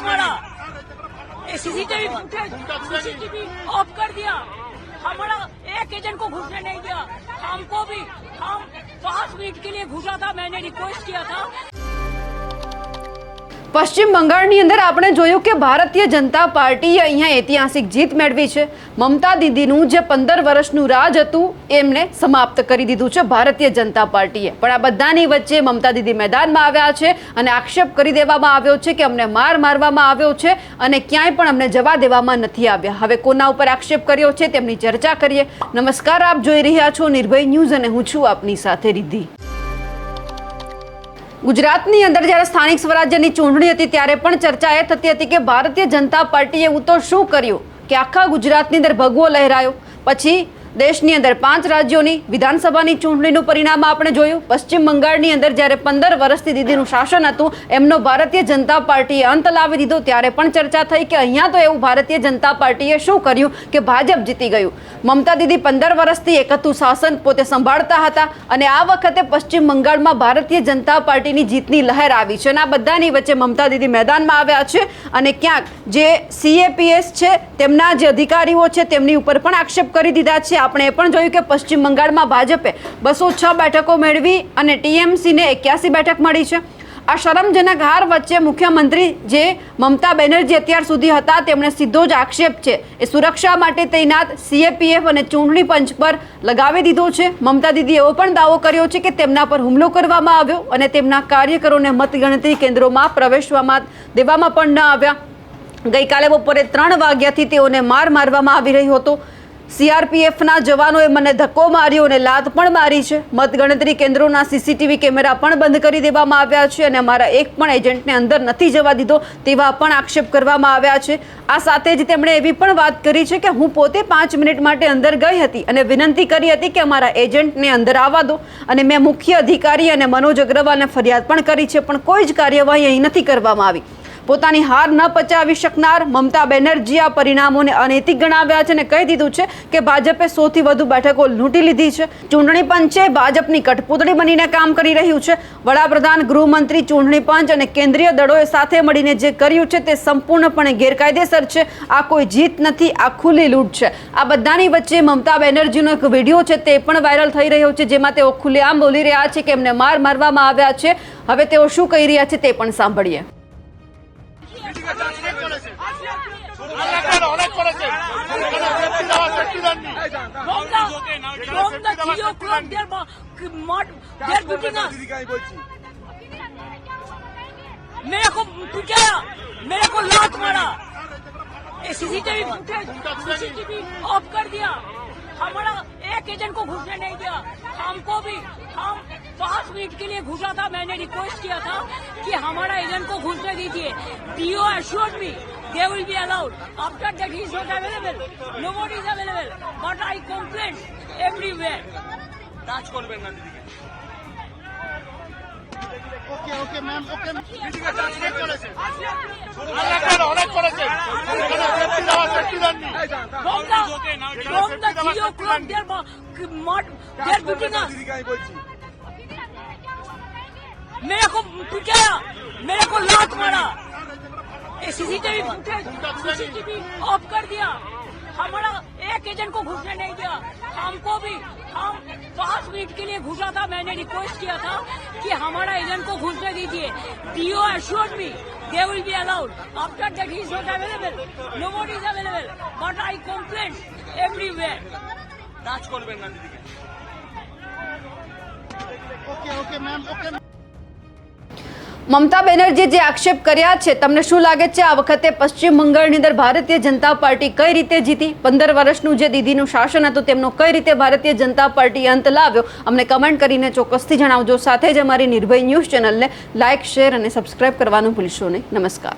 मारा, CCTV CCTV of कर दिया, हमारा एक एजेंट को घुसने नहीं दिया, हमको भी हम 5 मिनट के लिए घुसा था, मैंने रिक्वेस्ट किया था। પશ્ચિમ બંગાળની અંદર આપણે જોયું કે ભારતીય જનતા પાર્ટીએ અહીંયા ઐતિહાસિક જીત મેળવી છે। મમતા દીદીનું જે 15 વર્ષનું રાજ હતું એમને સમાપ્ત કરી દીધું છે ભારતીય જનતા પાર્ટીએ। પણ આ બધાની વચ્ચે મમતા દીદી મેદાનમાં આવ્યા છે અને આક્ષેપ કરી દેવામાં આવ્યો છે કે અમને મારવામાં આવ્યો છે અને ક્યાંય પણ અમને જવા દેવામાં નથી આવ્યા। હવે કોના ઉપર આક્ષેપ કર્યો છે તેમની ચર્ચા કરીએ। નમસ્કાર, આપ જોઈ રહ્યા છો નિર્ભય ન્યૂઝ અને હું છું આપની સાથે રિદ્ધિ। ગુજરાતની અંદર જ્યારે સ્થાનિક સ્વરાજ્યની ચૂંટણી હતી ત્યારે પણ ચર્ચા એ થતી હતી કે ભારતીય જનતા પાર્ટીએ એવું તો શું કર્યું કે આખા ગુજરાતની અંદર ભગવો લહેરાયો। પછી દેશની અંદર 5 રાજ્યોની વિધાનસભાની ચૂંટણીનું પરિણામ આપણે જોયું। પશ્ચિમ બંગાળની અંદર જ્યારે 15 વર્ષથી દીદીનું શાસન હતું એમનો ભારતીય જનતા પાર્ટીએ અંત લાવી દીધો ત્યારે પણ ચર્ચા થઈ કે અહીંયા તો એવું ભારતીય જનતા પાર્ટીએ શું કર્યું કે ભાજપ જીતી ગયું। મમતા દીદી 15 વર્ષથી એકતું શાસન પોતે સંભાળતા હતા અને આ વખતે પશ્ચિમ બંગાળમાં ભારતીય જનતા પાર્ટીની જીતની લહેર આવી છે અને આ બધાની વચ્ચે મમતા દીદી મેદાનમાં આવ્યા છે અને ક્યાંક જે CAPS છે તેમના જે અધિકારીઓ છે તેમની ઉપર પણ આક્ષેપ કરી દીધા છે। આપણે એ પણ જોયું કે પશ્ચિમ બંગાળમાં ભાજપે 206 બેઠકો મેળવી અને TMCને 81 બેઠક મળી છે। આ શરમજનક હાર વચ્ચે મુખ્યમંત્રી જે મમતા બેનર્જી અત્યાર સુધી હતા તેમણે સીધો જ આક્ષેપ છે એ સુરક્ષા માટે તૈનાત CAPF અને ચૂંટણી પંચ પર લગાવી દીધો છે। મમતા દીદીએ એવો પણ દાવો કર્યો છે કે તેમના પર હુમલો કરવામાં આવ્યો અને તેમના કાર્યકરોને મતગણતરી કેન્દ્રોમાં પ્રવેશવામાં દેવામાં પણ ન આવ્યા। ગઈકાલે બપોરે 3 વાગ્યાથી તેઓને મારવામાં આવી રહ્યો હતો। CRPFના જવાનોએ મને ધક્કો માર્યો અને લાત પણ મારી છે। મતગણતરી કેન્દ્રોના CCTV કેમેરા પણ બંધ કરી દેવામાં આવ્યા છે અને અમારા એક પણ એજન્ટને અંદર નથી જવા દીધો તેવા પણ આક્ષેપ કરવામાં આવ્યા છે। આ સાથે જ તેમણે એવી પણ વાત કરી છે કે હું પોતે 5 મિનિટ માટે અંદર ગઈ હતી અને વિનંતી કરી હતી કે અમારા એજન્ટને અંદર આવવા દો અને મેં મુખ્ય અધિકારી અને મનોજ અગ્રવાલને ફરિયાદ પણ કરી છે પણ કોઈ જ કાર્યવાહી અહીં નથી કરવામાં આવી। પોતાની હાર ન પચાવી શકનાર મમતા બેનર્જી આ પરિણામોને અનૈતિક ગણાવ્યા છે અને કહી દીધું છે કે ભાજપે 100થી વધુ બેઠકો લૂંટી લીધી છે। ચૂંટણી પંચે ભાજપની કઠપૂતળી બનીને કામ કરી રહ્યું છે। વડાપ્રધાન, ગૃહમંત્રી, ચૂંટણી પંચ અને કેન્દ્રીય દળોએ સાથે મળીને જે કર્યું છે તે સંપૂર્ણપણે ગેરકાયદેસર છે। આ કોઈ જીત નથી, આ ખુલ્લી લૂંટ છે। આ બધાની વચ્ચે મમતા બેનર્જીનો એક વિડીયો છે તે પણ વાયરલ થઈ રહ્યો છે જેમાં તેઓ ખુલ્લેઆમ બોલી રહ્યા છે કે એમને મારવામાં આવ્યા છે। હવે તેઓ શું કહી રહ્યા છે તે પણ સાંભળીએ। मेरे को पिटाया, मेरे को लात मारा, सीसीटीवी ऑफ कर दिया, हमारा एक एजेंट को घुसने नहीं दिया, हमको भी हम 5 मिनट के लिए घुसा था, मैंने रिक्वेस्ट किया था कि हमारा एजेंट को घुसने दीजिए। DO assured me they will be allowed. After that he is not available, nobody is available, but I complained everywhere. কাজ করবেন না দিদি। ওকে ম্যাম, ওকে দিদিকে চার্জ করেছে, অনেক করেছে, সেফটি দেওয়া, সেফটি দেননি। From the 3 o'clock they are beating us. দিদিকে আমি বলছি मेरे को पिटाया, मेरे को लात मारा, सीसीटीवी ऑफ कर दिया, हमारा एक एजेंट को घुसने नहीं दिया, हमको भी हम 5 मिनट के लिए घुसा था, मैंने रिक्वेस्ट किया था कि हमारा एजेंट को घुसने दीजिए। DO assured me they will be allowed. After that he is not available, nobody is available, but I complained everywhere. কাজ করবেন না দিদিকে। ওকে ম্যাম, ওকে। મમતા બેનર્જીએ જે આક્ષેપ કર્યા છે તમને શું લાગે છે આ વખતે પશ્ચિમ બંગાળની અંદર ભારતીય જનતા પાર્ટી કઈ રીતે જીતી? 15 વર્ષનું જે દીદીનું શાસન હતું તેમનો કઈ રીતે ભારતીય જનતા પાર્ટી અંત લાવ્યો? અમને કમેન્ટ કરીને ચોક્કસથી જણાવજો। સાથે જ અમારી નિર્ભય ન્યૂઝ ચેનલને લાઇક, શેર અને સબસ્ક્રાઇબ કરવાનું ભૂલશો નહીં। નમસ્કાર।